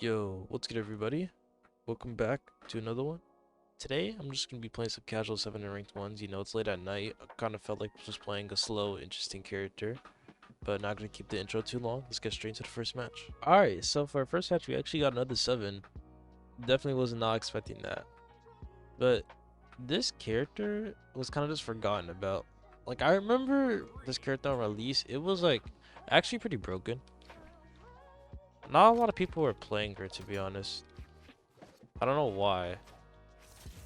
Yo, what's good everybody? Welcome back to another one. Today, I'm just going to be playing some casual 7 and ranked ones. You know, it's late at night. I kind of felt like just playing a slow, interesting character. But not going to keep the intro too long. Let's get straight into the first match. Alright, so for our first match, we actually got another 7. Definitely was not expecting that. But this character was kind of just forgotten about. Like, I remember this character on release. It was like actually pretty broken. Not a lot of people were playing her, to be honest. I don't know why.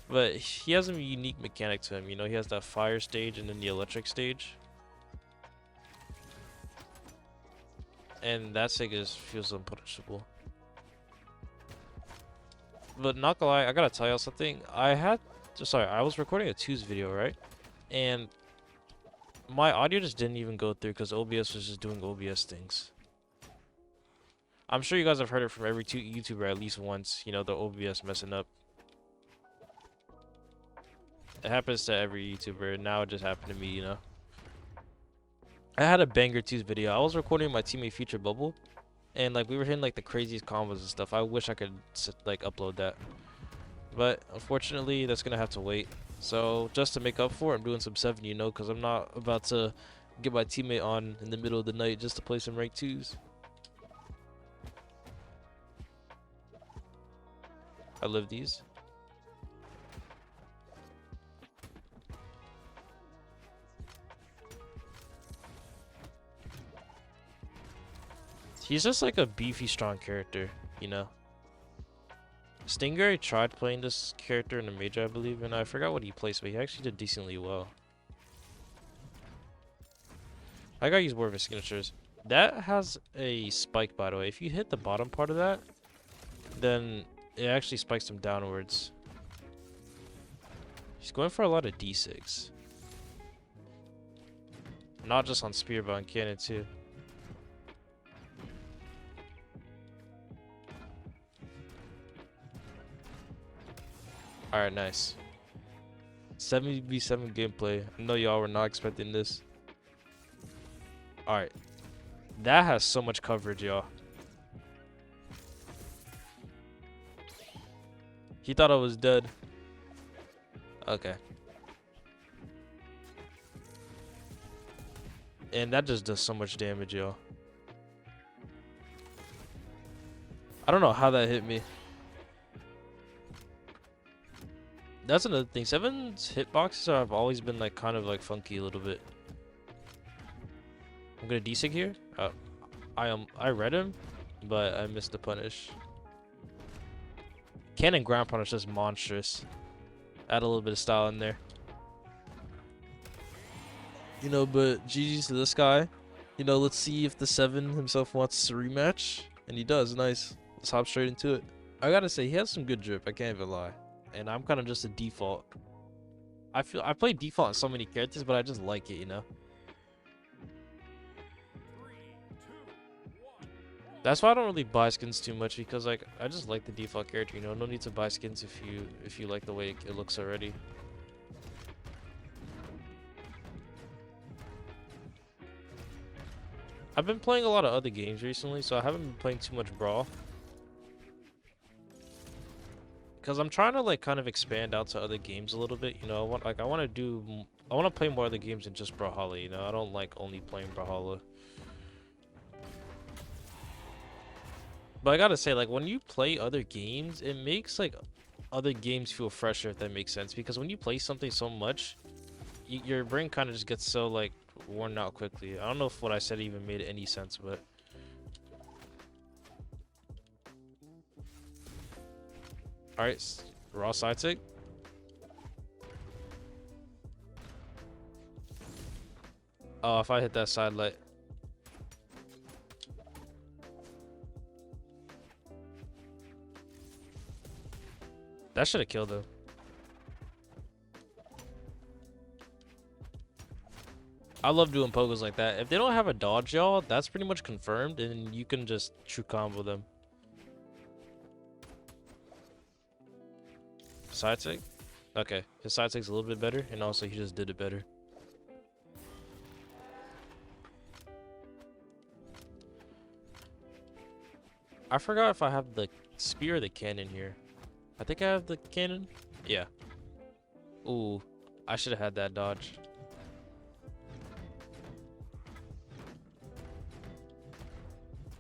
But he has a unique mechanic to him. You know, he has that fire stage and then the electric stage. And that thing just feels unpunishable. But not gonna lie, I gotta tell y'all something. I was recording a twos video, right? And my audio just didn't even go through because OBS was just doing OBS things. I'm sure you guys have heard it from every YouTuber at least once, you know, the OBS messing up. It happens to every YouTuber, and now it just happened to me, you know. I had a banger twos video. I was recording my teammate Future Bubble, and like we were hitting like the craziest combos and stuff. I wish I could like upload that, but unfortunately that's gonna have to wait. So just to make up for it, I'm doing some 7, you know, because I'm not about to get my teammate on in the middle of the night just to play some ranked twos. I live these. He's just like a beefy, strong character, you know. Stinger tried playing this character in a major, I believe, and I forgot what he placed, but he actually did decently well. I gotta use more of his signatures. That has a spike, by the way. If you hit the bottom part of that, then it actually spikes him downwards. He's going for a lot of D6. Not just on spear, but on cannon too. Alright, nice. 7v7 gameplay. I know y'all were not expecting this. Alright. That has so much coverage, y'all. He thought I was dead. Okay. And that just does so much damage, y'all. I don't know how that hit me. That's another thing. 7's hitboxes have always been like kind of like funky a little bit. I'm gonna desig here. I read him, but I missed the punish. Cannon ground punish is monstrous. Add a little bit of style in there. You know, but GG's to this guy. You know, let's see if the 7 himself wants to rematch. And he does, nice. Let's hop straight into it. I gotta say, he has some good drip, I can't even lie. And I'm kind of just a default. I play default on so many characters, but I just like it, you know. That's why I don't really buy skins too much, because like I just like the default character, you know. No need to buy skins if you like the way it looks already. I've been playing a lot of other games recently, so I haven't been playing too much Brawl. Because I'm trying to like kind of expand out to other games a little bit, you know. I want to play more other games than just Brawlhalla, you know. I don't like only playing Brawlhalla. But I gotta say, like, when you play other games, it makes like other games feel fresher, if that makes sense. Because when you play something so much, your brain kind of just gets so like worn out quickly. I don't know if what I said even made any sense, but all right, raw side tick. Oh, if I hit that side light. That should have killed him. I love doing pogos like that. If they don't have a dodge, y'all, that's pretty much confirmed, and you can just true combo them. Side tick? Okay, his side tick's a little bit better, and also he just did it better. I forgot if I have the spear or the cannon here? I think I have the cannon. Yeah. Ooh, I should have had that dodge.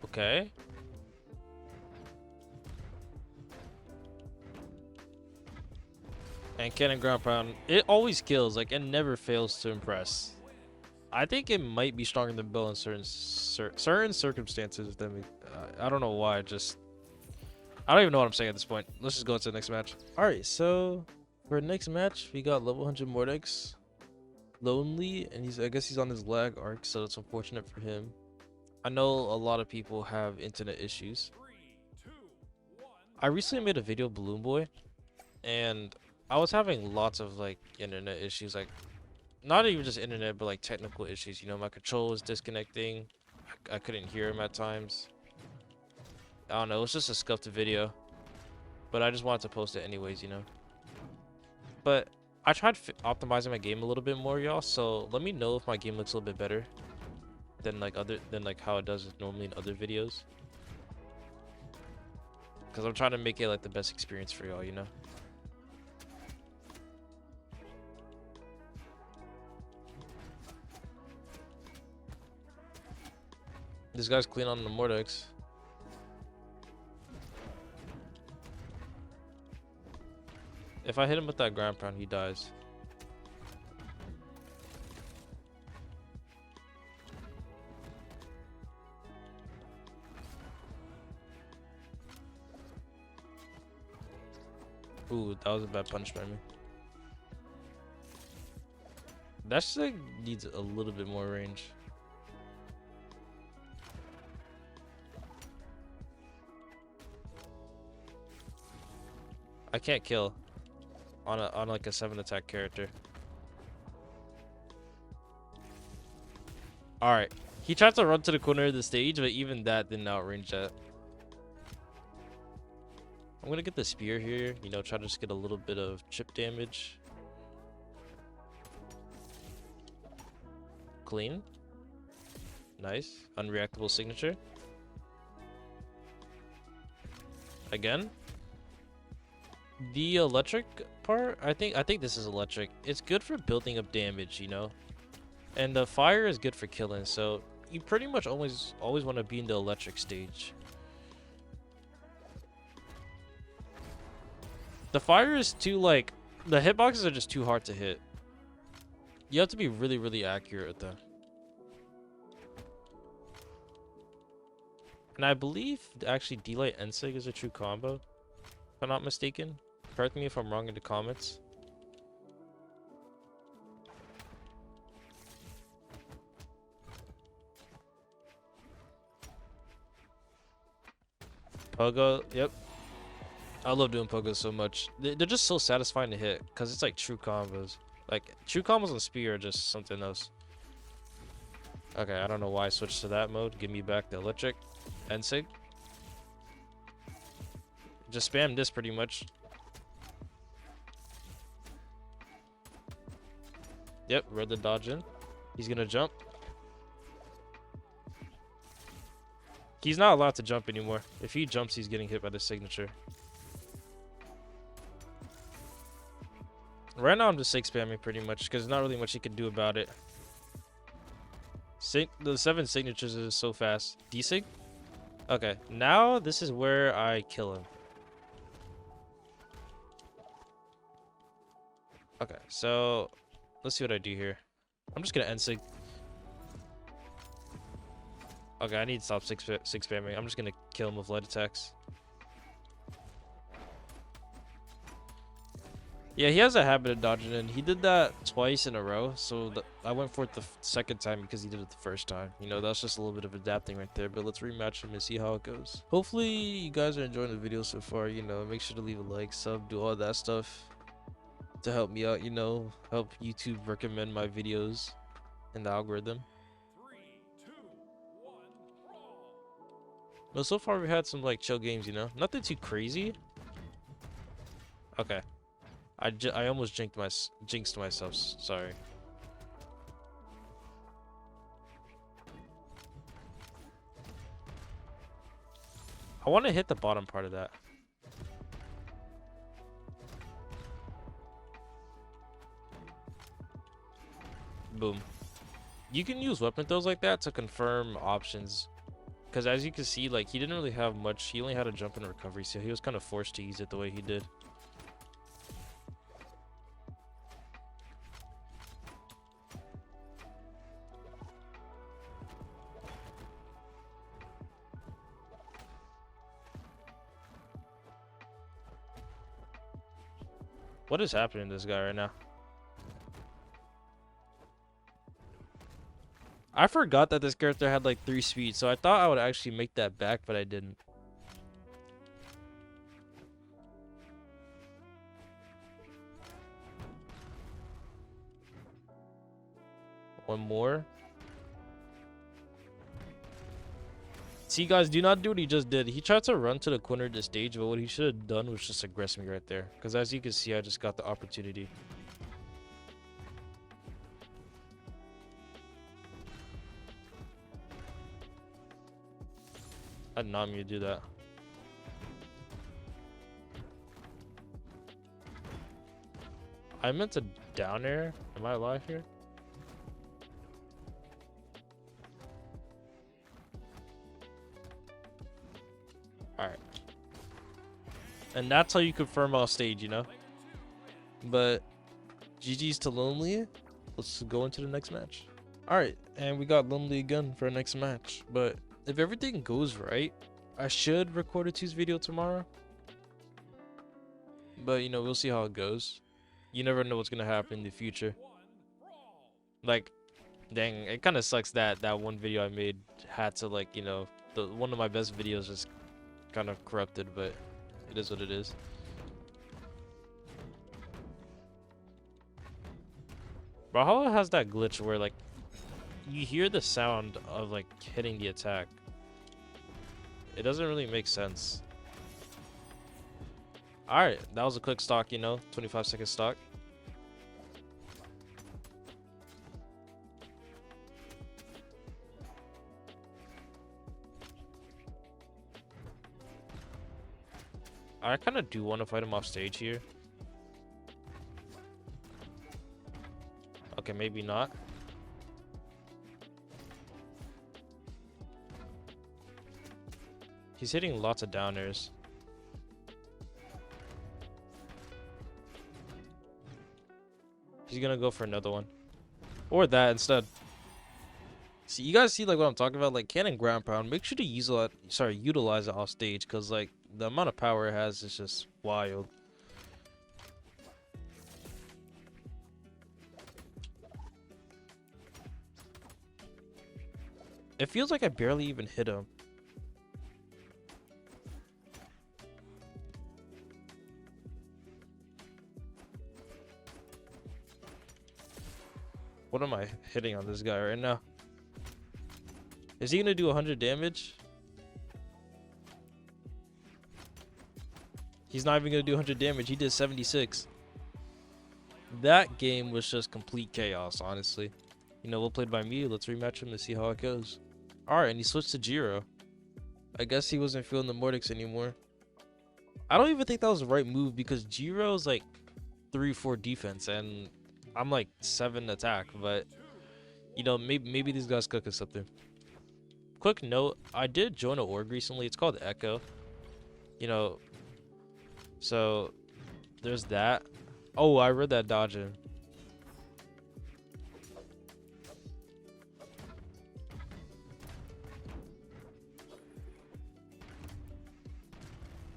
Okay. And cannon ground pound, it always kills. Like, it never fails to impress. I think it might be stronger than Bill in certain circumstances. I don't know why. I don't even know what I'm saying at this point. Let's just go into the next match. All right, so for next match, we got level 100 Mordex, lonely, and I guess he's on his lag arc, so it's unfortunate for him. I know a lot of people have internet issues. I recently made a video Balloon Boy, and I was having lots of like internet issues, like not even just internet, but like technical issues. You know, my control was disconnecting. I couldn't hear him at times. I don't know. It was just a scuffed video, but I just wanted to post it anyways, you know. But I tried optimizing my game a little bit more, y'all. So let me know if my game looks a little bit better than like how it does normally in other videos. Because I'm trying to make it like the best experience for y'all, you know. This guy's clean on the Mordex. If I hit him with that ground pound, he dies. Ooh, that was a bad punch by me. That shit needs a little bit more range. I can't kill on like a 7 attack character. All right, he tried to run to the corner of the stage, but even that didn't outrange that. I'm gonna get the spear here, you know, try to just get a little bit of chip damage. Clean. Nice. Unreactable signature. Again. The electric part, I think this is electric. It's good for building up damage, you know. And the fire is good for killing, so you pretty much always want to be in the electric stage. The fire is too, like, the hitboxes are just too hard to hit. You have to be really, really accurate with them. And I believe actually D-Light and Sig is a true combo, if I'm not mistaken. Correct me if I'm wrong in the comments. Pogo, yep. I love doing pogos so much. They're just so satisfying to hit because it's like true combos. Like true combos on spear are just something else. Okay, I don't know why I switched to that mode. Give me back the electric and Sig. Just spam this pretty much. Yep, read the dodge in. He's gonna jump. He's not allowed to jump anymore. If he jumps, he's getting hit by the signature. Right now, I'm just Sig spamming pretty much because there's not really much he can do about it. The 7 signatures is so fast. D-Sig? Okay, now this is where I kill him. Okay, so let's see what I do here. I'm just gonna end Sig. Okay, I need to stop Sig spamming. I'm just gonna kill him with light attacks. Yeah, he has a habit of dodging in. He did that twice in a row, so I went for it the second time because he did it the first time. You know, that's just a little bit of adapting right there, but let's rematch him and see how it goes. Hopefully, you guys are enjoying the video so far. You know, make sure to leave a like, sub, do all that stuff to help me out, you know, help YouTube recommend my videos in the algorithm. 3, 2, 1, brawl. But so far, we had some, like, chill games, you know? Nothing too crazy. Okay. I almost jinxed myself. Sorry. I want to hit the bottom part of that. Boom. You can use weapon throws like that to confirm options. Because as you can see, like, he didn't really have much. He only had a jump and recovery, so he was kind of forced to use it the way he did. What is happening to this guy right now? I forgot that this character had like 3 speed, so I thought I would actually make that back, but I didn't. One more. See, guys, do not do what he just did. He tried to run to the corner of the stage, but what he should have done was just aggress me right there. Because as you can see, I just got the opportunity. I did not mean to do that. I meant to down air. Am I alive here? Alright. And that's how you confirm off stage, you know? But GG's to Lonely. Let's go into the next match. Alright, and we got Lonely again for our next match. But if everything goes right, I should record a Tuesday video tomorrow. But, you know, we'll see how it goes. You never know what's going to happen in the future. Like, dang, it kind of sucks that that one video I made had to, like, you know, one of my best videos just kind of corrupted, but it is what it is. Brawlhalla has that glitch where, like, you hear the sound of, like, hitting the attack. It doesn't really make sense. Alright, that was a quick stock, you know, 25-second stock. I kind of do want to fight him off stage here. Okay, maybe not. He's hitting lots of down airs. He's gonna go for another one. Or that instead. See, you guys see like what I'm talking about? Like cannon ground pound. Make sure to utilize it off stage, because like the amount of power it has is just wild. It feels like I barely even hit him. What am I hitting on this guy right now? Is he gonna do 100 damage? He's not even gonna do 100 damage. He did 76. That game was just complete chaos, honestly. You know, well played by me. Let's rematch him to see how it goes. Alright, and he switched to Jiro. I guess he wasn't feeling the Mordex anymore. I don't even think that was the right move, because Jiro's like 3-4 defense and I'm like 7 attack, but you know, maybe these guys cooking something. Quick note, I did join an org recently. It's called Echo. You know, so there's that. Oh, I read that dodging.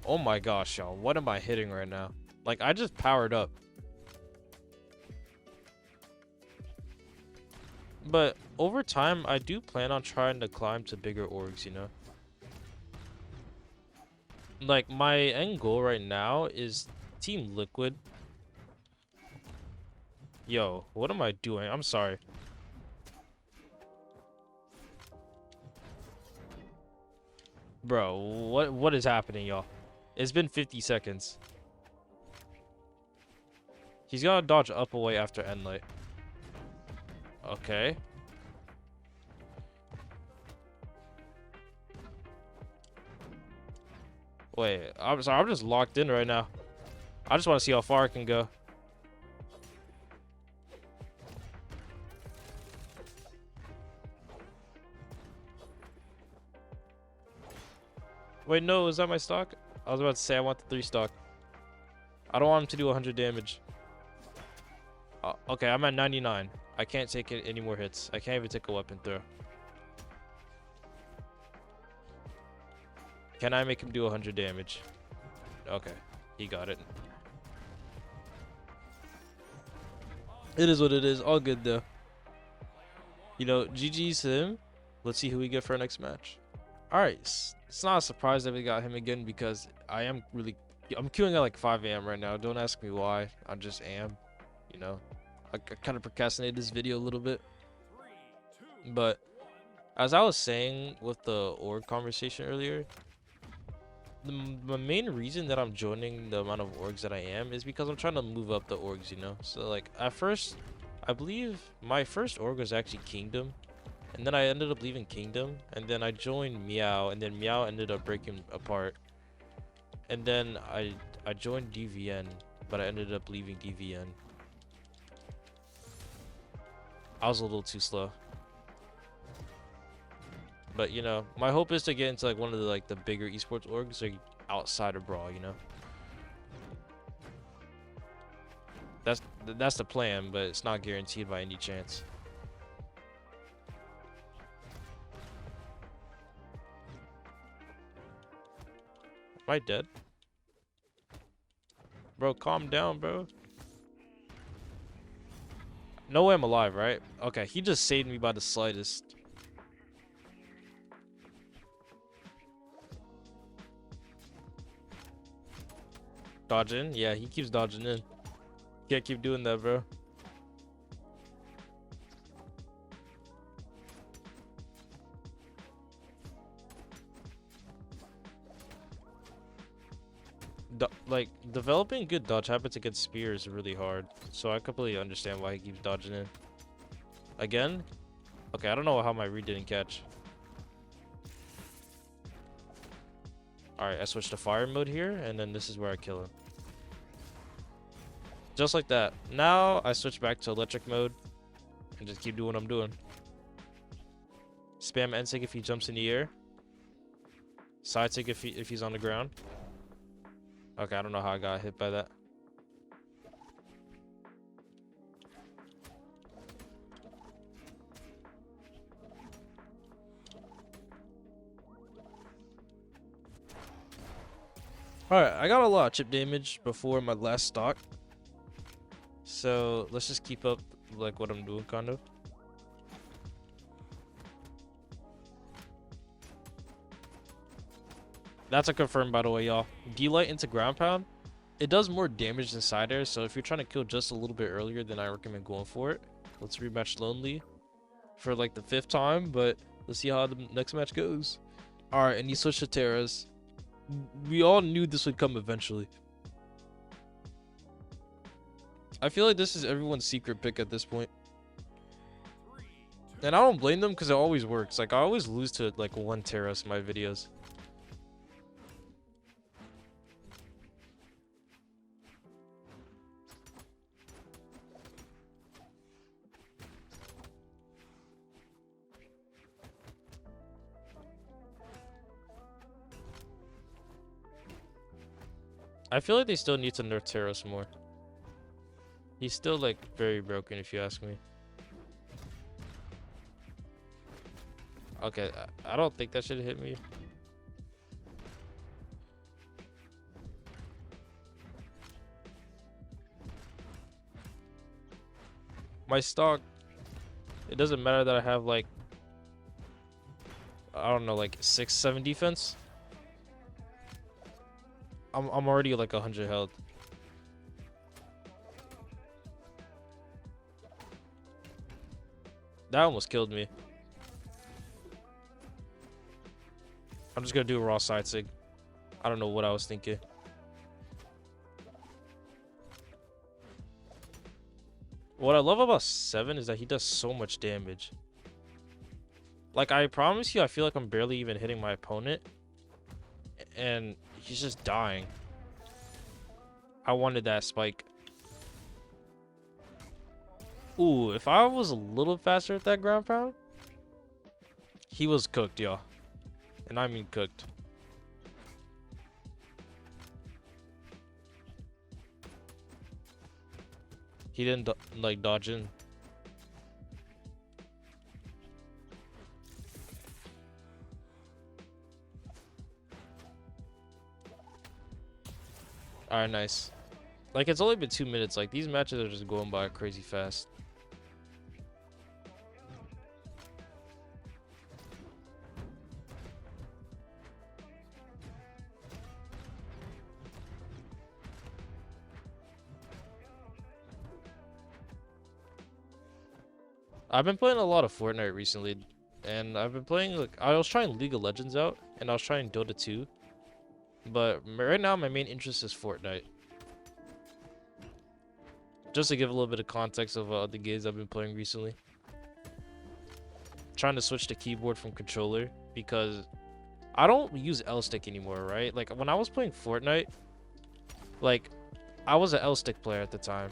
Oh my gosh, y'all. What am I hitting right now? Like, I just powered up. But over time, I do plan on trying to climb to bigger orgs, you know? Like, my end goal right now is Team Liquid. Yo, what am I doing? I'm sorry. Bro, what is happening, y'all? It's been 50 seconds. He's gonna dodge up away after end light. Okay. Wait, I'm sorry, I'm just locked in right now. I just want to see how far I can go. Wait, no, is that my stock? I was about to say I want the 3 stock. I don't want him to do 100 damage. Okay, I'm at 99. I can't take any more hits. I can't even take a weapon throw. Can I make him do 100 damage? Okay, he got it. It is what it is. All good though. You know, GG's him. Let's see who we get for our next match. Alright, it's not a surprise that we got him again because I'm queuing at like 5 a.m. right now. Don't ask me why. I just am. You know, I kind of procrastinated this video a little bit. But as I was saying with the org conversation earlier, the main reason that I'm joining the amount of orgs that I am is because I'm trying to move up the orgs, you know? So like at first, I believe my first org was actually Kingdom. And then I ended up leaving Kingdom, and then I joined Meow, and then Meow ended up breaking apart. And then I joined DVN, but I ended up leaving DVN. I was a little too slow. But you know, my hope is to get into like one of the bigger esports orgs, like outside of Brawl, you know. That's the plan, but it's not guaranteed by any chance. Am I dead? Bro, calm down, bro. No way I'm alive, right? Okay, he just saved me by the slightest. Dodge in? Yeah, he keeps dodging in. Can't keep doing that, bro. Like, developing good dodge habits against spear is really hard. So I completely understand why he keeps dodging in. Again? Okay, I don't know how my read didn't catch. Alright, I switched to fire mode here, and then this is where I kill him. Just like that. Now, I switch back to electric mode, and just keep doing what I'm doing. Spam NSIG if he jumps in the air. Side sig if he's on the ground. Okay, I don't know how I got hit by that. Alright, I got a lot of chip damage before my last stock. So let's just keep up like what I'm doing kind of. That's a confirm, by the way, y'all. D-Light into ground pound. It does more damage than side air, so if you're trying to kill just a little bit earlier, then I recommend going for it. Let's rematch Lonely for like the 5th time, but let's see how the next match goes. Alright, and he switched to Terras. We all knew this would come eventually. I feel like this is everyone's secret pick at this point. And I don't blame them because it always works. Like, I always lose to like 1 Terras in my videos. I feel like they still need to nerf Terras more. He's still like very broken if you ask me. Okay, I don't think that should hit me. My stock, it doesn't matter that I have like, I don't know, like 6-7 defense. I'm already like 100 health. That almost killed me. I'm just gonna do a raw side sig. I don't know what I was thinking. What I love about 7 is that he does so much damage. Like, I promise you, I feel like I'm barely even hitting my opponent. And he's just dying. I wanted that spike. Ooh, if I was a little faster at that ground pound, he was cooked, y'all. And I mean cooked. He didn't like dodge in. Alright, nice. Like, it's only been 2 minutes. Like, these matches are just going by crazy fast. I've been playing a lot of Fortnite recently, and I've been playing, like, I was trying League of Legends out, and I was trying Dota 2, but right now my main interest is Fortnite. Just to give a little bit of context of the games I've been playing recently. Trying to switch to keyboard from controller, because I don't use L stick anymore, right? Like, when I was playing Fortnite, like, I was an L stick player at the time.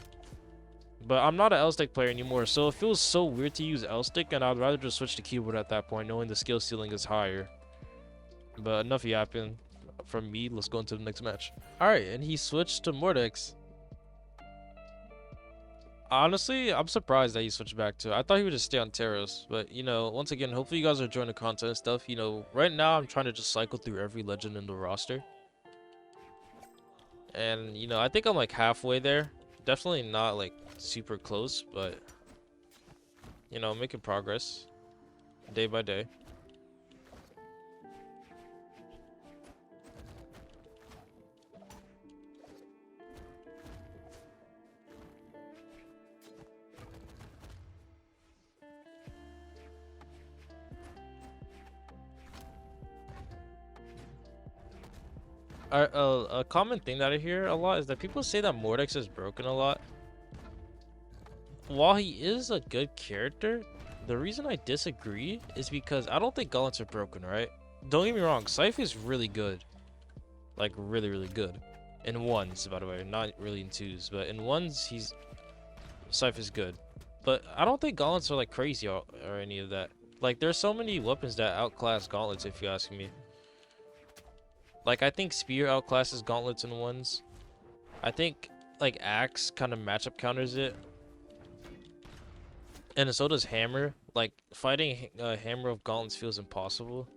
But I'm not an L stick player anymore, so it feels so weird to use L stick, and I'd rather just switch to keyboard at that point, knowing the skill ceiling is higher. But enough yapping from me. Let's go into the next match. Alright, and he switched to Mordex. Honestly, I'm surprised that he switched back to. I thought he would just stay on Terras, but you know, once again, hopefully you guys are enjoying the content and stuff. You know, right now I'm trying to just cycle through every legend in the roster, and you know, I think I'm like halfway there. Definitely not like super close, but you know, making progress day by day. A common thing that I hear a lot is that people say that Mordex is broken a lot. While he is a good character, the reason I disagree is because I don't think gauntlets are broken, right? Don't get me wrong, Scythe is really good. Like, really, really good. In ones, by the way, not really in twos, but in ones, Scythe is good. But I don't think gauntlets are like crazy or any of that. Like, there's so many weapons that outclass gauntlets, if you ask me. Like, I think Spear outclasses gauntlets in ones. I think, like, Axe kind of matchup counters it. And so does Hammer. Like, fighting Hammer of gauntlets feels impossible.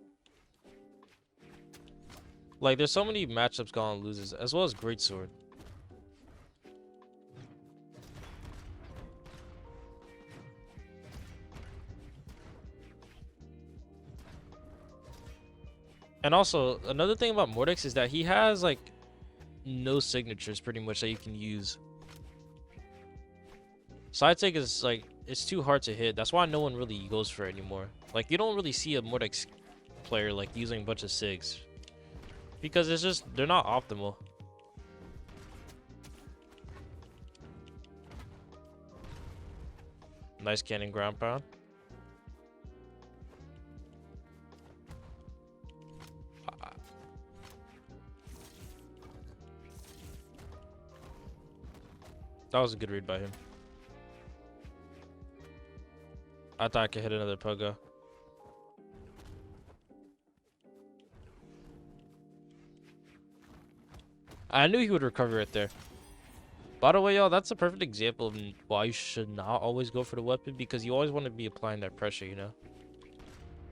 Like, there's so many matchups Gauntlet loses, as well as Greatsword. And also, another thing about Mordex is that he has, like, no signatures pretty much that you can use. Side take is, like, it's too hard to hit. That's why no one really goes for it anymore. Like, you don't really see a Mordex player, like, using a bunch of sigs. Because it's just, they're not optimal. Nice cannon ground pound. That was a good read by him. I thought I could hit another Pogo. I knew he would recover right there. By the way, y'all, that's a perfect example of why you should not always go for the weapon, because you always want to be applying that pressure, you know?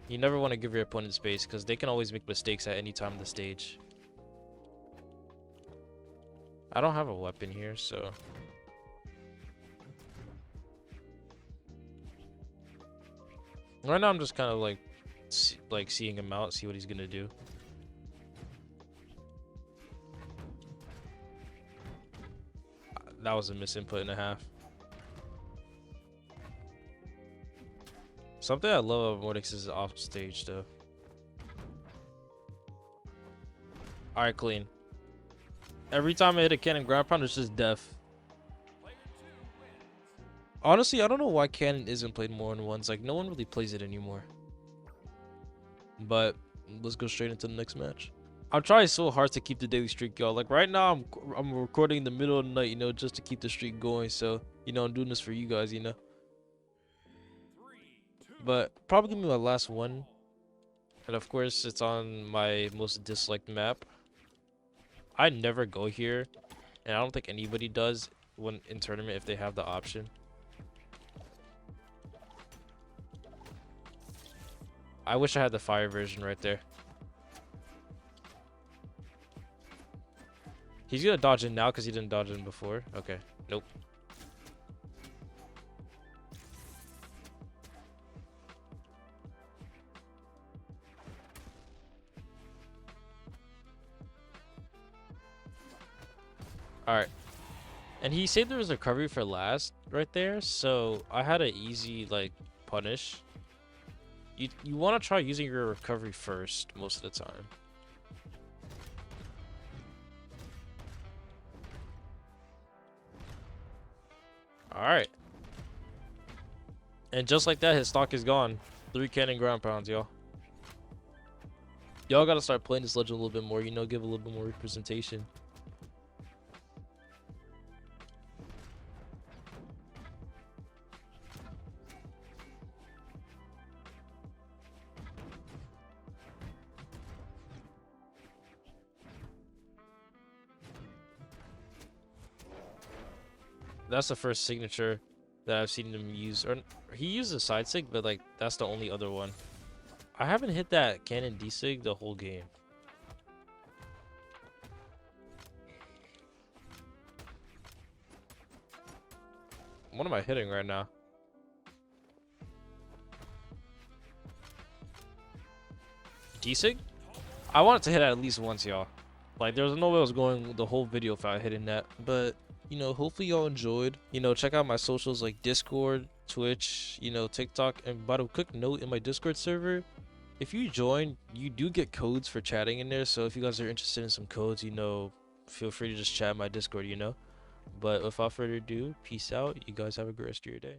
You never want to give your opponent space, because they can always make mistakes at any time of the stage. I don't have a weapon here, so... Right now, I'm just kind of like seeing him out, see what he's gonna do. That was a misinput and a half. Something I love about Mordex is off stage, though. Alright, clean. Every time I hit a cannon ground pound, it's just death. Honestly, I don't know why cannon isn't played more in ones. Like, no one really plays it anymore. But let's go straight into the next match. I'm trying so hard to keep the daily streak, y'all. Like, right now, I'm recording in the middle of the night, you know, just to keep the streak going. So, you know, I'm doing this for you guys, you know. But probably gonna be my last one. And of course, it's on my most disliked map. I never go here, and I don't think anybody does. when in tournament if they have the option. I wish I had the fire version right there. He's gonna dodge in now because he didn't dodge in before. Okay. Nope. Alright. And he saved there was a recovery for last right there, so I had an easy like punish. You want to try using your recovery first most of the time. Alright. And just like that, his stock is gone. 3 cannon ground pounds, y'all. Y'all gotta start playing this legend a little bit more, you know, give a little bit more representation. That's the first signature that I've seen him use. Or he used a side sig, but like that's the only other one. I haven't hit that cannon D-sig the whole game. What am I hitting right now? D-sig? I wanted to hit it at least once, y'all. Like, there was no way I was going the whole video without hitting that. But, you know, hopefully y'all enjoyed. You know, check out my socials like Discord, Twitch, you know, TikTok. And by the way, quick note, in my Discord server, if you join, you do get codes for chatting in there. So if you guys are interested in some codes, you know, feel free to just chat my Discord, you know. But without further ado, peace out. You guys have a great rest of your day.